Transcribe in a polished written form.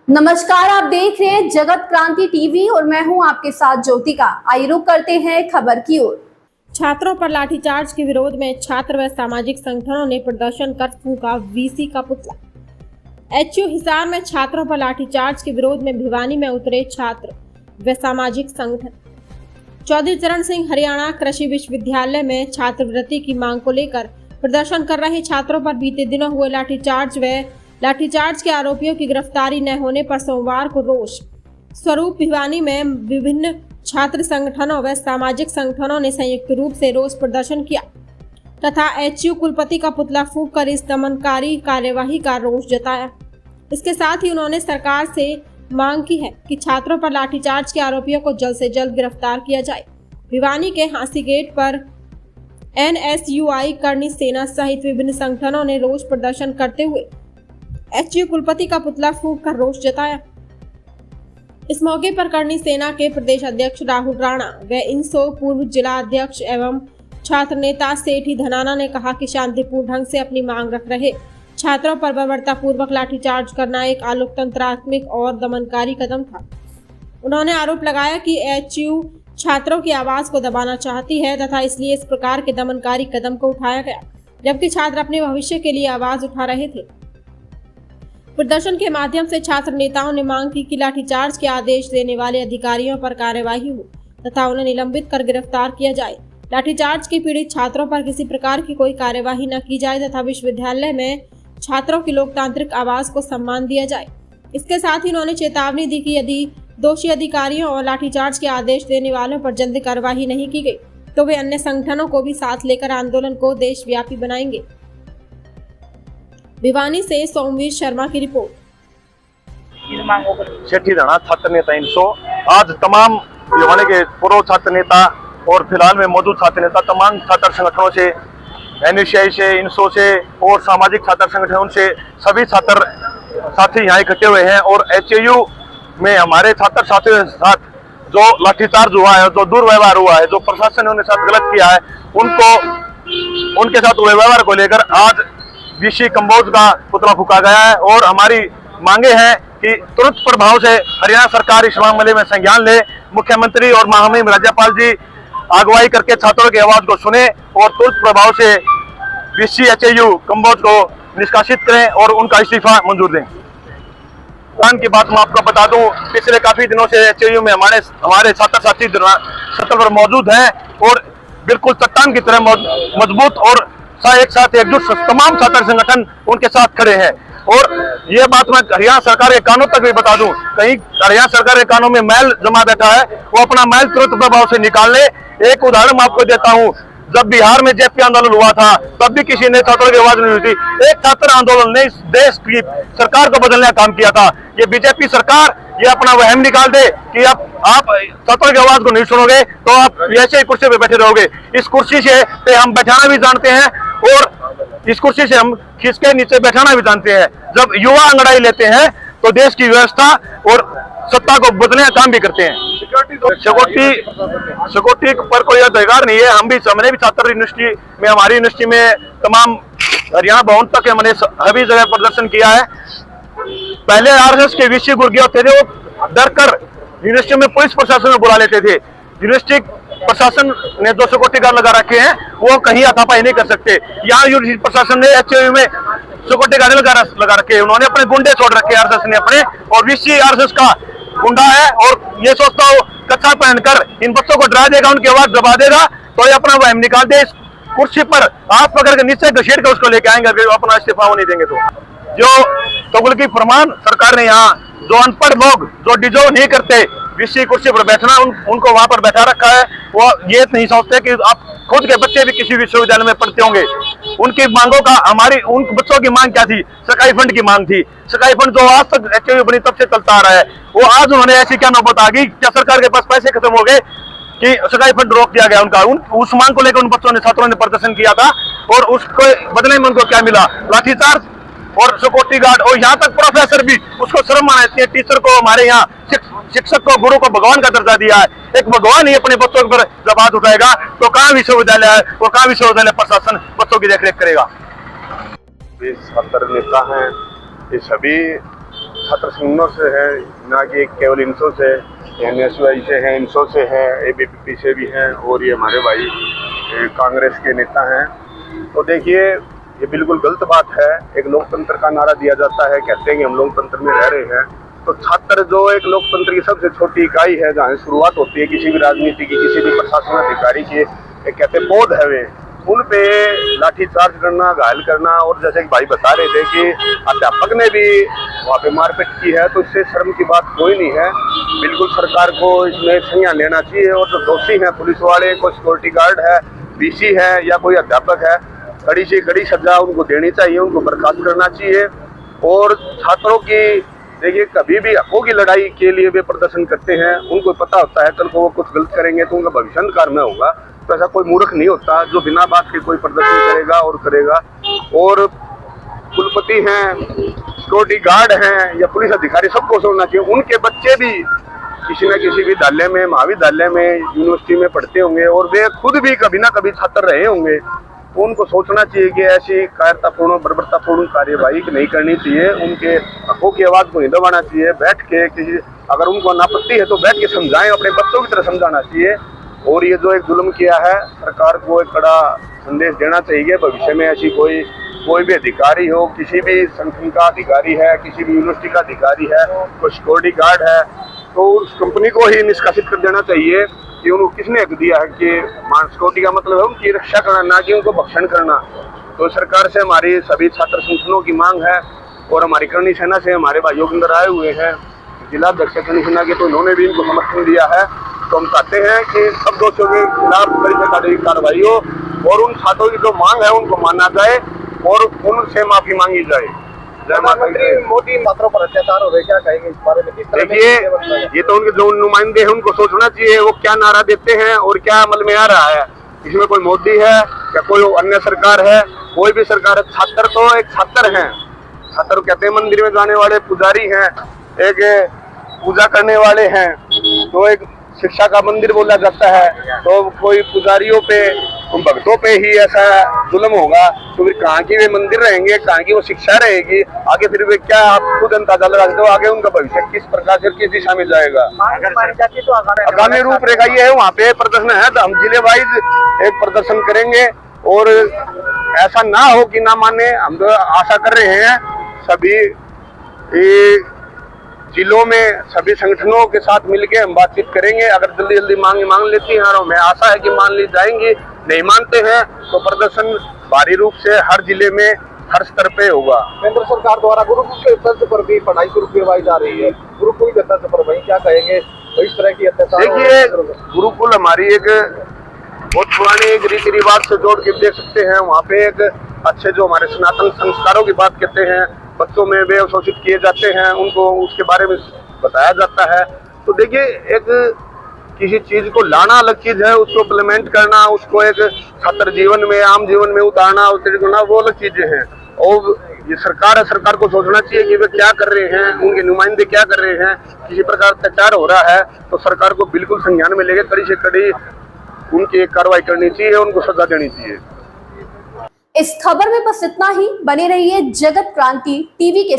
नमस्कार, आप देख रहे हैं जगत क्रांति टीवी और मैं हूं आपके साथ ज्योतिका। आइए रुक करते हैं खबर की ओर। छात्रों पर लाठीचार्ज के विरोध में छात्र व सामाजिक संगठनों ने प्रदर्शन कर फूंका वीसी का पुतला। एचयू हिसार में छात्रों पर लाठीचार्ज के विरोध में भिवानी में उतरे छात्र व सामाजिक संगठन। चौधरी चरण सिंह हरियाणा कृषि विश्वविद्यालय में छात्रवृत्ति की मांग को लेकर प्रदर्शन कर रहे छात्रों पर बीते दिनों हुए लाठीचार्ज के आरोपियों की गिरफ्तारी न होने पर सोमवार को रोष स्वरूप भिवानी में विभिन्न छात्र संगठनों व सामाजिक संगठनों ने संयुक्त रूप से रोष प्रदर्शन किया तथा एचयू कुलपति का पुतला फूंककर इस दमनकारी कार्यवाही का रोष जताया। इसके साथ ही उन्होंने सरकार से मांग की है कि छात्रों पर लाठीचार्ज के आरोपियों को जल्द से जल्द गिरफ्तार किया जाए। भिवानी के हांसी गेट पर NSUI करनी सेना सहित विभिन्न संगठनों ने रोष प्रदर्शन करते हुए एचयू कुलपति का पुतला फूंककर रोष जताया। इस मौके पर करनी सेना के प्रदेश अध्यक्ष राहुल राणा व इनसो पूर्व जिला अध्यक्ष एवं छात्र नेता सेठी धनाना ने कहा कि शांतिपूर्ण ढंग से अपनी मांग रख रहे छात्रों पर बर्बरतापूर्वक लाठीचार्ज करना एक अलोकतंत्रात्मक और दमनकारी कदम था। उन्होंने आरोप लगाया कि एचयू छात्रों की आवाज को दबाना चाहती है तथा इसलिए इस प्रकार के दमनकारी कदम को उठाया गया, जबकि छात्र अपने भविष्य के लिए आवाज उठा रहे थे। प्रदर्शन के माध्यम से छात्र नेताओं ने मांग की कि लाठीचार्ज के आदेश देने वाले अधिकारियों पर कार्यवाही हो तथा उन्हें निलंबित कर गिरफ्तार किया जाए। लाठीचार्ज के पीड़ित छात्रों पर किसी प्रकार की कोई कार्यवाही न की जाए तथा विश्वविद्यालय में छात्रों की लोकतांत्रिक आवाज को सम्मान दिया जाए। इसके साथ ही उन्होंने चेतावनी दी कि यदि दोषी अधिकारियों और लाठीचार्ज के आदेश देने वालों पर जल्द कार्यवाही नहीं की गई तो वे अन्य संगठनों को भी साथ लेकर आंदोलन को देशव्यापी बनाएंगे। भिवानी से सोमवीर शर्मा की रिपोर्ट। सेठी धना छात्र नेता इनसो आज तमाम भिवानी के पूर्व छात्र नेता और फिलहाल में मौजूद छात्र नेता तमाम छात्र संगठनों से NSUI से इनसो से और सामाजिक छात्र संगठनों से सभी छात्र साथी यहाँ इकट्ठे हुए हैं और एचयू में हमारे छात्र साथियों के साथ जो लाठीचार्ज हुआ है, जो दुर्व्यवहार हुआ है, जो प्रशासन ने उनके साथ गलत किया है, उनके साथ हुए व्यवहार को लेकर आज वीसी कंबोज का पुतला फूंका गया है और हमारी मांगे हैं कि तुरंत प्रभाव से हरियाणा सरकार इस मामले में संज्ञान ले, मुख्यमंत्री और महामहिम राज्यपाल जी अगुवाई करके छात्रों की आवाज को सुने और तुरंत प्रभाव से वीसी एचयू कंबोज को निष्कासित करें और उनका इस्तीफा मंजूर दें। की बात मैं आपको बता दूं, पिछले काफी दिनों से एचयू में हमारे छात्र साथी सतल पर मौजूद हैं और बिल्कुल चट्टान की तरह मजबूत और एक साथ एकजुट तमाम छात्र संगठन उनके साथ खड़े हैं। और ये बात मैं हरियाणा सरकार के कानून तक भी बता दूं, कहीं हरियाणा सरकार के कानून में मैल जमा बैठा है, वो अपना मैल तुरंत प्रभाव से निकाल ले। एक उदाहरण मैं आपको देता हूं, जब बिहार में जेपी आंदोलन हुआ था तब भी किसी ने छात्रों की आवाज नहीं हुई थी। एक छात्र आंदोलन ने इस देश की सरकार को बदलने का काम किया था। ये बीजेपी सरकार ये अपना वहम निकाल दे कि आप छात्रों की आवाज को नहीं सुनोगे तो आप ऐसे ही कुर्सी पे बैठे रहोगे। इस कुर्सी से हम बैठाना भी जानते हैं और इस कुर्सी से हम खिसके नीचे बैठाना भी जानते हैं। जब युवा अंगड़ाई लेते हैं तो देश की व्यवस्था और सत्ता को बदलने का काम भी करते हैं। सिक्योरिटी पर कोई अधिकार नहीं है। हमने भी छात्र यूनिवर्सिटी में, हमारी यूनिवर्सिटी में तमाम हरियाणा भवन तक हमने सभी जगह प्रदर्शन किया है। पहले RSS के वीसी गुर्गे होते थे, वो डर कर यूनिवर्सिटी में पुलिस प्रशासन में बुला लेते थे। यूनिवर्सिटी प्रशासन ने जो सिक्योरिटी गार्ड लगा रखे हैं वो कहीं हाथापाई नहीं कर सकते। यहाँ यूनिवर्सिटी प्रशासन ने एचयू में सिक्योरिटी गार्ड लगा रखे, उन्होंने अपने गुंडे छोड़ रखे RSS ने अपने, और वीसी RSS का गुंडा है और ये सोचता हो कच्चा पहनकर इन बच्चों को डरा देगा, उनकी आवाज दबा देगा तो ये अपना वहम निकाल दे। इस कुर्सी पर आप पकड़ कर नीचे घसीट कर उसको लेके आएंगे, अपना इस्तीफा वो नहीं देंगे तो। जो तगलकी फरमान सरकार ने यहाँ जो अनपढ़ लोग जो डिजर्व नहीं करते वीसी कुर्सी पर बैठना, उनको वहां पर बैठा रखा है। वो ये नहीं सोचते कि आप खुद के बच्चे भी किसी विश्वविद्यालय में पढ़ते होंगे। उनकी मांगों का उन बच्चों की मांग क्या थी? सकाई फंड की मांग थी। सकाई फंड जो आज तक एचयू बनी तब से चलता आ रहा है, वो आज उन्होंने ऐसी क्या नौबत आ गई? क्या सरकार के पास पैसे खत्म हो गए कि सकाई फंड रोक दिया गया उनका? उस मांग को लेकर उन बच्चों ने, छात्रों ने प्रदर्शन किया था और उसको बदले में उनको क्या मिला? लाठीचार्ज और सिक्योरिटी गार्ड। और यहाँ तक प्रोफेसर भी उसको शर्म आती है। टीचर को, हमारे यहाँ शिक्षक को, गुरु को भगवान का दर्जा दिया है। एक भगवान ही अपने बच्चों पर जब हाथ उठाएगा तो कहाँ विश्वविद्यालय है, वो कहाँ विश्वविद्यालय प्रशासन बच्चों की देखरेख करेगा। छात्र नेता हैं, ये सभी छात्र संगठनों से है, ना कि केवल इनसो से, NSY से है, इनसो से है, ABPP से भी हैं और ये हमारे भाई कांग्रेस के नेता हैं। तो देखिए ये बिल्कुल गलत बात है। एक लोकतंत्र का नारा दिया जाता है, कहते हैं कि हम लोकतंत्र में रह रहे हैं, तो छात्र जो एक लोकतंत्र की सबसे छोटी इकाई है, जहाँ शुरुआत होती है किसी भी राजनीति की, किसी भी प्रशासन अधिकारी की, एक कहते हैं पौध है वे, उन पे लाठीचार्ज करना, घायल करना, और जैसे कि भाई बता रहे थे कि अध्यापक ने भी वहाँ पे मारपीट की है, तो इससे शर्म की बात कोई नहीं है। बिल्कुल सरकार को इसमें संज्ञान लेना चाहिए, और जो दोषी हैं पुलिस वाले, कोई सिक्योरिटी गार्ड है, BC है या कोई अध्यापक है, कड़ी से कड़ी सजा उनको देनी चाहिए, उनको बर्खास्त करना चाहिए। और छात्रों की देखिए कभी भी हकों की लड़ाई के लिए वे प्रदर्शन करते हैं, उनको पता होता है कल को वो कुछ गलत करेंगे तो उनका भविष्य अंधकार में होगा। तो ऐसा कोई मूर्ख नहीं होता जो बिना बात के कोई प्रदर्शन करेगा और करेगा। और कुलपति हैं, सिक्योरिटी गार्ड हैं या पुलिस अधिकारी, सबको सोचना चाहिए। उनके बच्चे भी किसी न किसी विद्यालय में, महाविद्यालय में, यूनिवर्सिटी में पढ़ते होंगे और वे खुद भी कभी ना कभी छात्र रहे होंगे। उनको सोचना चाहिए कि ऐसी कायरतापूर्ण, बर्बरतापूर्ण कार्यवाही नहीं करनी चाहिए। उनके हकों की आवाज़ को नहीं दबाना चाहिए। बैठ के किसी, अगर उनको नापत्ति है तो बैठ के समझाएं, अपने बच्चों की तरह समझाना चाहिए। और ये जो एक जुल्म किया है, सरकार को एक कड़ा संदेश देना चाहिए। भविष्य में ऐसी कोई भी अधिकारी हो, किसी भी संगठन का अधिकारी है, किसी भी यूनिवर्सिटी का अधिकारी है, कोई सिक्योरिटी गार्ड है, तो उस कंपनी को ही निष्कासित कर देना चाहिए कि उनको किसने हक दिया है कि सिक्योरिटी का मतलब है उनकी रक्षा करना, ना कि उनको भक्षण करना। तो सरकार से हमारी सभी छात्र संगठनों की मांग है, और हमारी करणी सेना से हमारे भाइयों के अंदर आए हुए हैं जिला अध्यक्ष करणी सेना के, तो उन्होंने भी इनको समर्थन दिया है। तो हम चाहते हैं कि सब दोषियों के खिलाफ कड़ी से कड़ी कार्रवाई हो, और उन छात्रों की जो मांग है उनको माना जाए और उनसे माफी मांगी जाए। प्रधानमंत्री मोदी छात्रों पर अत्याचार हो रहे, क्या कहेंगे इस बारे में? देखिए ये तो उनके जो नुमाइंदे हैं उनको सोचना चाहिए वो क्या नारा देते हैं और क्या अमल में आ रहा है। इसमें कोई मोदी है या कोई अन्य सरकार है, कोई भी सरकार है, छात्र तो एक छात्र हैं। छात्र कहते हैं मंदिर में जाने वाले पुजारी हैं, एक पूजा करने वाले हैं, तो एक शिक्षा का मंदिर बोला जाता है। तो कोई पुजारियों पे, उन भक्तों पे ही ऐसा जुल्म होगा तो फिर कहाँ की वे मंदिर रहेंगे, कहाँ की वो शिक्षा रहेगी? आगे फिर वे क्या, आप खुद अंदाजा लगा सकते हो आगे उनका भविष्य किस प्रकार से, किस दिशा में जाएगा। आगामी रूपरेखा ये है, वहाँ पे प्रदर्शन है तो हम जिले वाइज एक प्रदर्शन करेंगे, और ऐसा ना हो कि ना माने। हम तो आशा कर रहे हैं सभी जिलों में सभी संगठनों के साथ मिलकर हम बातचीत करेंगे। अगर जल्दी जल्दी मांग लेती हैं, और हमें आशा है कि मान ली जाएंगी, नहीं मानते हैं तो प्रदर्शन भारी रूप से हर जिले में, हर स्तर पे होगा। केंद्र सरकार द्वारा गुरुकुल के तर्ज पर भी पढ़ाई शुरू करवाई जा रही है, गुरुकुल के तर्ज पर वही क्या कहेंगे तो इस तरह की अत्याचार? देखिए गुरुकुल हमारी एक बहुत पुरानी एक रीति रिवाज से जोड़ के देख सकते हैं। वहाँ पे एक अच्छे जो हमारे सनातन संस्कारों की बात कहते हैं, बच्चों में वे शोषित किए जाते हैं, उनको उसके बारे में बताया जाता है। तो देखिए एक किसी चीज को लाना अलग चीज है, उसको इम्प्लीमेंट करना, उसको एक छात्र जीवन में, आम जीवन में उतारना, वो अलग चीजें हैं। और ये सरकार है, सरकार को सोचना चाहिए कि वे क्या कर रहे हैं, उनके नुमाइंदे क्या कर रहे हैं। किसी प्रकार अत्याचार हो रहा है तो सरकार को बिल्कुल संज्ञान में लेके कड़ी से कड़ी उनकी कार्रवाई करनी चाहिए, उनको सजा देनी चाहिए। इस खबर में बस इतना ही। बने रहिए जगत क्रांति टीवी के